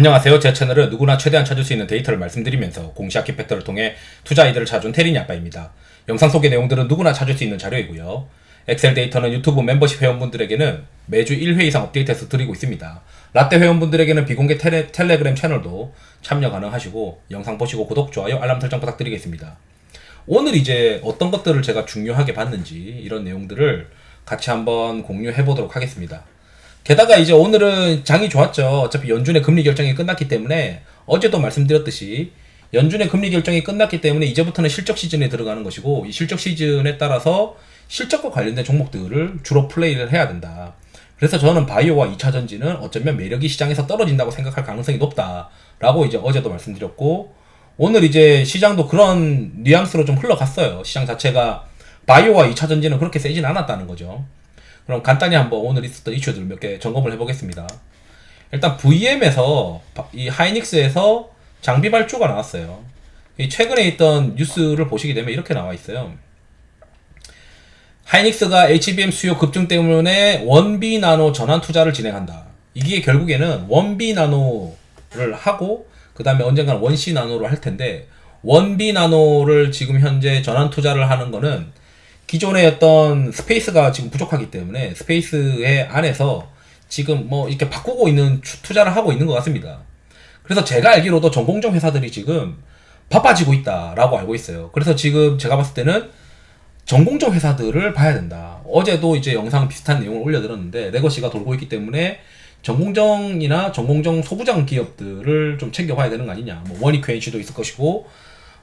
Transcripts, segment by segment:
안녕하세요. 제 채널은 누구나 최대한 찾을 수 있는 데이터를 말씀드리면서 공시학 키팩터를 통해 투자 아이디어를 찾아준 테린이 아빠입니다. 영상 속의 내용들은 누구나 찾을 수 있는 자료이고요. 엑셀 데이터는 유튜브 멤버십 회원분들에게는 매주 1회 이상 업데이트해서 드리고 있습니다. 라떼 회원분들에게는 비공개 텔레그램 채널도 참여 가능하시고 영상 보시고 구독, 좋아요, 알람 설정 부탁드리겠습니다. 오늘 이제 어떤 것들을 제가 중요하게 봤는지 이런 내용들을 같이 한번 공유해 보도록 하겠습니다. 게다가 이제 오늘은 장이 좋았죠. 어차피 연준의 금리 결정이 끝났기 때문에 어제도 말씀드렸듯이 연준의 금리 결정이 끝났기 때문에 이제부터는 실적 시즌에 들어가는 것이고 이 실적 시즌에 따라서 실적과 관련된 종목들을 주로 플레이를 해야 된다. 그래서 저는 바이오와 2차전지는 어쩌면 매력이 시장에서 떨어진다고 생각할 가능성이 높다라고 이제 어제도 말씀드렸고 오늘 이제 시장도 그런 뉘앙스로 좀 흘러갔어요. 시장 자체가 바이오와 2차전지는 그렇게 세진 않았다는 거죠. 그럼 간단히 한번 오늘 있었던 이슈들 몇 개 점검을 해보겠습니다. 일단 VM에서 이 하이닉스에서 장비 발주가 나왔어요. 최근에 있던 뉴스를 보시게 되면 이렇게 나와 있어요. 하이닉스가 HBM 수요 급증 때문에 원비 나노 전환 투자를 진행한다. 이게 결국에는 원비 나노를 하고 그 다음에 언젠가는 원C 나노로 할 텐데 원비 나노를 지금 현재 전환 투자를 하는 거는 기존의 어떤 스페이스가 지금 부족하기 때문에 스페이스의 안에서 지금 뭐 이렇게 바꾸고 있는 투자를 하고 있는 것 같습니다. 그래서 제가 알기로도 전공정 회사들이 지금 바빠지고 있다라고 알고 있어요. 그래서 지금 제가 봤을 때는 전공정 회사들을 봐야 된다. 어제도 이제 영상 비슷한 내용을 올려드렸는데 레거시가 돌고 있기 때문에 전공정이나 전공정 소부장 기업들을 좀 챙겨봐야 되는 거 아니냐. 뭐 원익QNC도 있을 것이고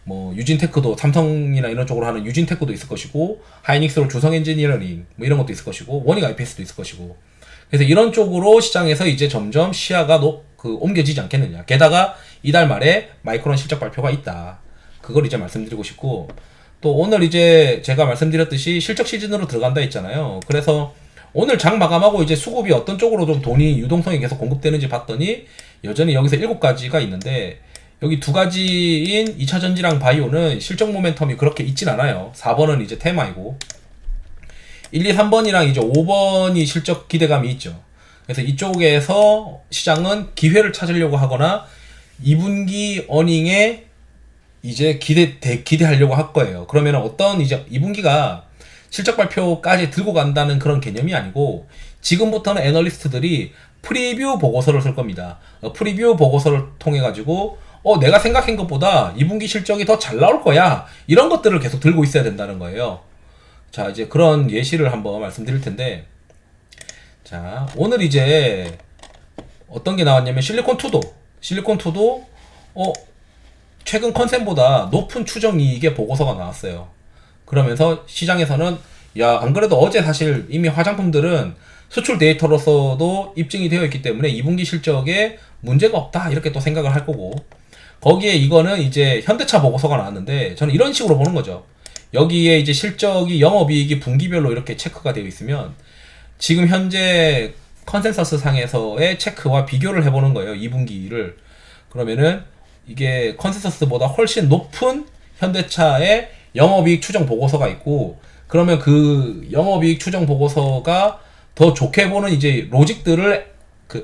뭐 유진테크도 삼성이나 이런 쪽으로 하는 유진테크도 있을 것이고 하이닉스로 주성 엔지니어링 뭐 이런 것도 있을 것이고 원익 IPS도 있을 것이고 그래서 이런 쪽으로 시장에서 이제 점점 시야가 옮겨지지 않겠느냐. 게다가 이달 말에 마이크론 실적 발표가 있다. 그걸 이제 말씀드리고 싶고 또 오늘 이제 제가 말씀드렸듯이 실적 시즌으로 들어간다 했잖아요. 그래서 오늘 장 마감하고 이제 수급이 어떤 쪽으로 좀 돈이 유동성이 계속 공급되는지 봤더니 여전히 여기서 7가지가 있는데 여기 2가지인 2차전지랑 바이오는 실적 모멘텀이 그렇게 있진 않아요. 4번은 이제 테마이고 1, 2, 3번이랑 이제 5번이 실적 기대감이 있죠. 그래서 이쪽에서 시장은 기회를 찾으려고 하거나 2분기 어닝에 이제 기대하려고 할 거예요. 그러면 어떤 이제 2분기가 실적 발표까지 들고 간다는 그런 개념이 아니고 지금부터는 애널리스트들이 프리뷰 보고서를 쓸 겁니다. 프리뷰 보고서를 통해 가지고 내가 생각한 것보다 2분기 실적이 더 잘 나올 거야. 이런 것들을 계속 들고 있어야 된다는 거예요. 자, 이제 그런 예시를 한번 말씀드릴 텐데. 자, 오늘 이제 어떤 게 나왔냐면 실리콘2도 최근 컨센보다 높은 추정 이익의 보고서가 나왔어요. 그러면서 시장에서는 야, 안 그래도 어제 사실 이미 화장품들은 수출 데이터로서도 입증이 되어 있기 때문에 2분기 실적에 문제가 없다. 이렇게 또 생각을 할 거고. 거기에 이거는 이제 현대차 보고서가 나왔는데 저는 이런 식으로 보는 거죠. 여기에 이제 실적이 영업이익이 분기별로 이렇게 체크가 되어 있으면 지금 현재 컨센서스 상에서의 체크와 비교를 해보는 거예요. 2분기를. 그러면은 이게 컨센서스보다 훨씬 높은 현대차의 영업이익 추정 보고서가 있고 그러면 그 영업이익 추정 보고서가 더 좋게 보는 이제 로직들을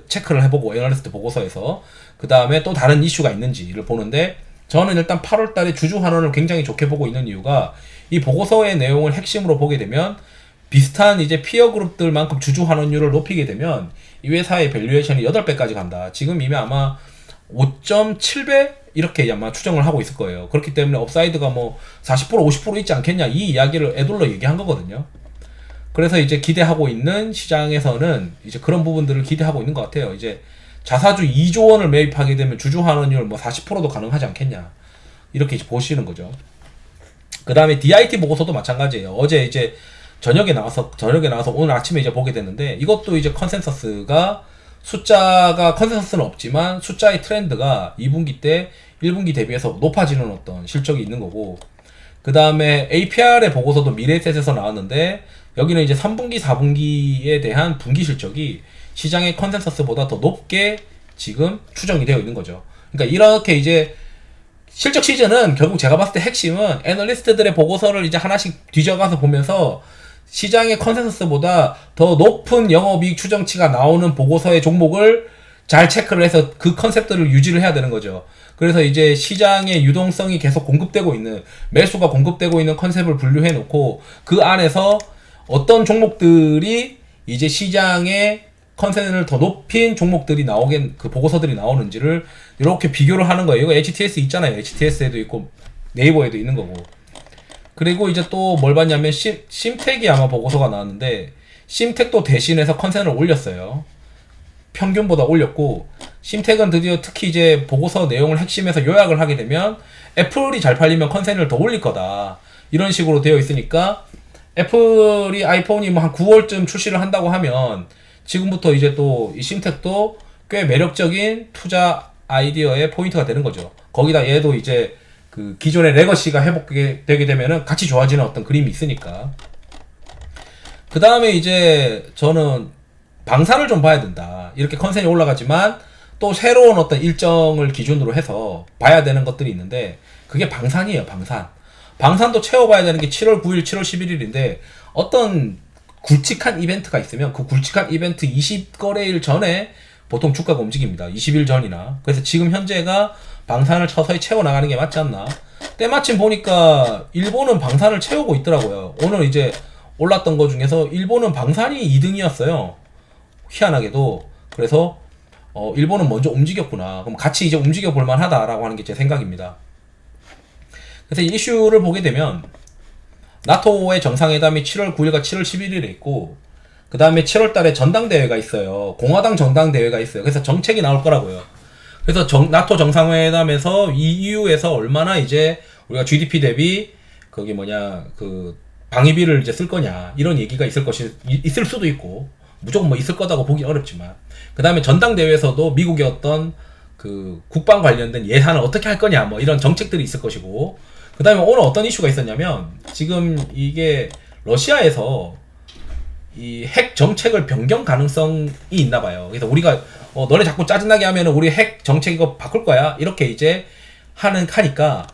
체크를 해보고 애널리스트 보고서에서 그 다음에 또 다른 이슈가 있는지를 보는데 저는 일단 8월달에 주주 환원을 굉장히 좋게 보고 있는 이유가 이 보고서의 내용을 핵심으로 보게 되면 비슷한 이제 피어 그룹들만큼 주주 환원율을 높이게 되면 이 회사의 밸류에이션이 8배까지 간다. 지금 이미 아마 5.7배 이렇게 아마 추정을 하고 있을 거예요. 그렇기 때문에 업사이드가 뭐 40% 50% 있지 않겠냐 이 이야기를 애둘러 얘기한 거거든요. 그래서 이제 기대하고 있는 시장에서는 이제 그런 부분들을 기대하고 있는 것 같아요. 이제 자사주 2조 원을 매입하게 되면 주주 환원율 뭐 40%도 가능하지 않겠냐. 이렇게 이제 보시는 거죠. 그 다음에 DIT 보고서도 마찬가지예요. 어제 이제 저녁에 나와서 오늘 아침에 이제 보게 됐는데 이것도 이제 컨센서스는 없지만 숫자의 트렌드가 2분기 때 1분기 대비해서 높아지는 어떤 실적이 있는 거고 그 다음에 APR의 보고서도 미래셋에서 나왔는데 여기는 이제 3분기, 4분기에 대한 분기 실적이 시장의 컨센서스보다 더 높게 지금 추정이 되어 있는 거죠. 그러니까 이렇게 이제 실적 시즌은 결국 제가 봤을 때 핵심은 애널리스트들의 보고서를 이제 하나씩 뒤져가서 보면서 시장의 컨센서스보다 더 높은 영업이익 추정치가 나오는 보고서의 종목을 잘 체크를 해서 그 컨셉들을 유지를 해야 되는 거죠. 그래서 이제 시장의 유동성이 계속 공급되고 있는, 매수가 공급되고 있는 컨셉을 분류해 놓고 그 안에서 어떤 종목들이 이제 시장의 컨센을 더 높인 종목들이 나오게, 그 보고서들이 나오는지를 이렇게 비교를 하는 거예요. 이거 HTS 있잖아요. HTS에도 있고 네이버에도 있는 거고. 그리고 이제 또 뭘 봤냐면 심택이 아마 보고서가 나왔는데, 심택도 대신해서 컨센을 올렸어요. 평균보다 올렸고, 심택은 드디어 특히 이제 보고서 내용을 핵심에서 요약을 하게 되면 애플이 잘 팔리면 컨센을 더 올릴 거다, 이런 식으로 되어 있으니까 애플이 아이폰이 뭐 한 9월쯤 출시를 한다고 하면 지금부터 이제 또 이 심택도 꽤 매력적인 투자 아이디어의 포인트가 되는 거죠. 거기다 얘도 이제 그 기존의 레거시가 회복되게 되면은 같이 좋아지는 어떤 그림이 있으니까. 그 다음에 이제 저는 방산을 좀 봐야 된다. 이렇게 컨센이 올라가지만 또 새로운 어떤 일정을 기준으로 해서 봐야 되는 것들이 있는데, 그게 방산이에요. 방산도 채워봐야 되는 게 7월 9일, 7월 11일인데 어떤 굵직한 이벤트가 있으면 그 굵직한 이벤트 20거래일 전에 보통 주가가 움직입니다. 20일 전이나. 그래서 지금 현재가 방산을 서서히 채워나가는 게 맞지 않나. 때마침 보니까 일본은 방산을 채우고 있더라고요. 오늘 이제 올랐던 거 중에서 일본은 방산이 2등이었어요. 희한하게도. 그래서 일본은 먼저 움직였구나. 그럼 같이 이제 움직여 볼만 하다라고 하는 게 제 생각입니다. 그래서 이 이슈를 보게 되면 나토의 정상회담이 7월 9일과 7월 11일에 있고, 그 다음에 7월 달에 전당대회가 있어요. 공화당 전당대회가 있어요. 그래서 정책이 나올 거라고요. 그래서 나토 정상회담에서 EU에서 얼마나 이제 우리가 GDP 대비 거기 그 방위비를 이제 쓸 거냐, 이런 얘기가 있을 수도 있고, 무조건 뭐 있을 거다고 보기 어렵지만, 그 다음에 전당대회에서도 미국의 어떤 그 국방 관련된 예산을 어떻게 할 거냐, 뭐 이런 정책들이 있을 것이고, 그 다음에 오늘 어떤 이슈가 있었냐면, 지금 이게 러시아에서 이 핵 정책을 변경 가능성이 있나 봐요. 그래서 우리가 너네 자꾸 짜증나게 하면은 우리 핵 정책 이거 바꿀 거야, 이렇게 이제 하니까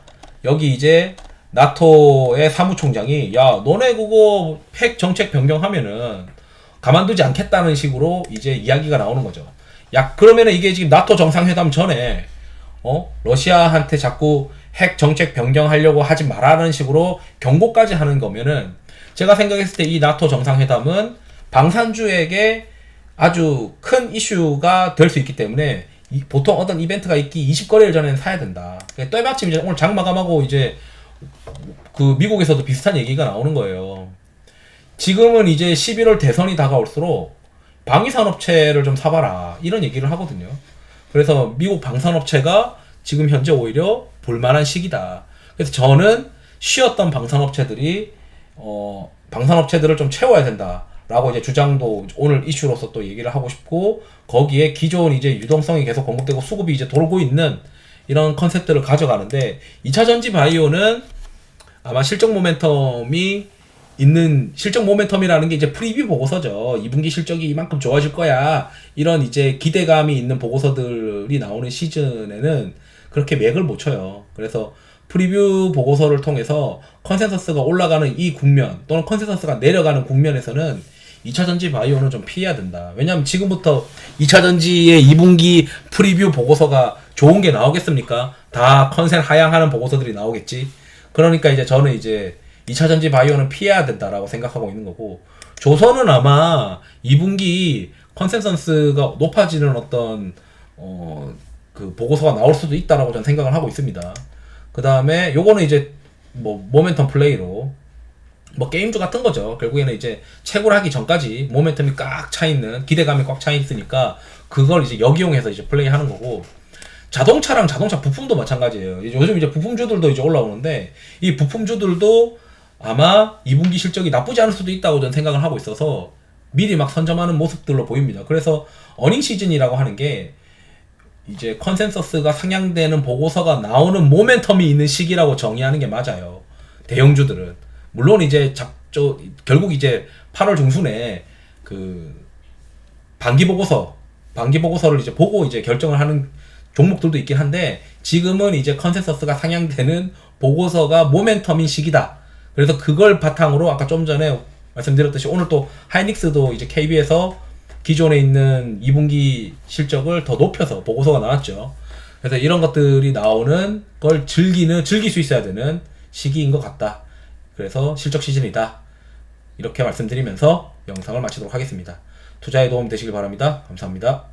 여기 이제 나토의 사무총장이, 야 너네 그거 핵 정책 변경하면은 가만두지 않겠다는 식으로 이제 이야기가 나오는 거죠. 야 그러면은 이게 지금 나토 정상회담 전에 러시아한테 자꾸 핵 정책 변경하려고 하지 말라는 식으로 경고까지 하는 거면은, 제가 생각했을 때 이 나토 정상회담은 방산주에게 아주 큰 이슈가 될 수 있기 때문에 보통 어떤 이벤트가 있기 20거래일 전에는 사야 된다. 때마침 이제 오늘 장 마감하고 이제 그 미국에서도 비슷한 얘기가 나오는 거예요. 지금은 이제 11월 대선이 다가올수록 방위산업체를 좀 사봐라, 이런 얘기를 하거든요. 그래서 미국 방산업체가 지금 현재 오히려 볼만한 시기다. 그래서 저는 쉬었던 방산업체들이 방산업체들을 좀 채워야 된다라고 이제 주장도 오늘 이슈로서 또 얘기를 하고 싶고, 거기에 기존 이제 유동성이 계속 공급되고 수급이 이제 돌고 있는 이런 컨셉들을 가져가는데, 2차전지 바이오는 아마 실적 모멘텀이라는 게 이제 프리뷰 보고서죠. 2분기 실적이 이만큼 좋아질 거야, 이런 이제 기대감이 있는 보고서들이 나오는 시즌에는 그렇게 맥을 못 쳐요. 그래서 프리뷰 보고서를 통해서 컨센서스가 올라가는 이 국면, 또는 컨센서스가 내려가는 국면에서는 2차전지 바이오는 좀 피해야 된다. 왜냐면 지금부터 2차전지의 2분기 프리뷰 보고서가 좋은 게 나오겠습니까? 다 컨센 하향하는 보고서들이 나오겠지. 그러니까 이제 저는 이제 2차전지 바이오는 피해야 된다라고 생각하고 있는 거고, 조선은 아마 2분기 컨센서스가 높아지는 어떤 그 보고서가 나올 수도 있다라고 저는 생각을 하고 있습니다. 그 다음에 요거는 이제 뭐 모멘텀 플레이로 뭐 게임주 같은 거죠. 결국에는 이제 채굴 하기 전까지 모멘텀이 꽉 차 있는, 기대감이 꽉 차 있으니까 그걸 이제 역이용해서 이제 플레이 하는 거고, 자동차랑 자동차 부품도 마찬가지예요. 요즘 이제 부품주들도 이제 올라오는데, 이 부품주들도 아마 2분기 실적이 나쁘지 않을 수도 있다고 저는 생각을 하고 있어서 미리 막 선점하는 모습들로 보입니다. 그래서 어닝 시즌이라고 하는 게 이제 컨센서스가 상향되는 보고서가 나오는 모멘텀이 있는 시기라고 정의하는 게 맞아요. 대형주들은. 물론 이제 결국 이제 8월 중순에 그 반기 보고서를 이제 보고 이제 결정을 하는 종목들도 있긴 한데, 지금은 이제 컨센서스가 상향되는 보고서가 모멘텀인 시기다. 그래서 그걸 바탕으로 아까 좀 전에 말씀드렸듯이 오늘 또 하이닉스도 이제 KB에서 기존에 있는 2분기 실적을 더 높여서 보고서가 나왔죠. 그래서 이런 것들이 나오는 걸 즐길 수 있어야 되는 시기인 것 같다. 그래서 실적 시즌이다. 이렇게 말씀드리면서 영상을 마치도록 하겠습니다. 투자에 도움 되시길 바랍니다. 감사합니다.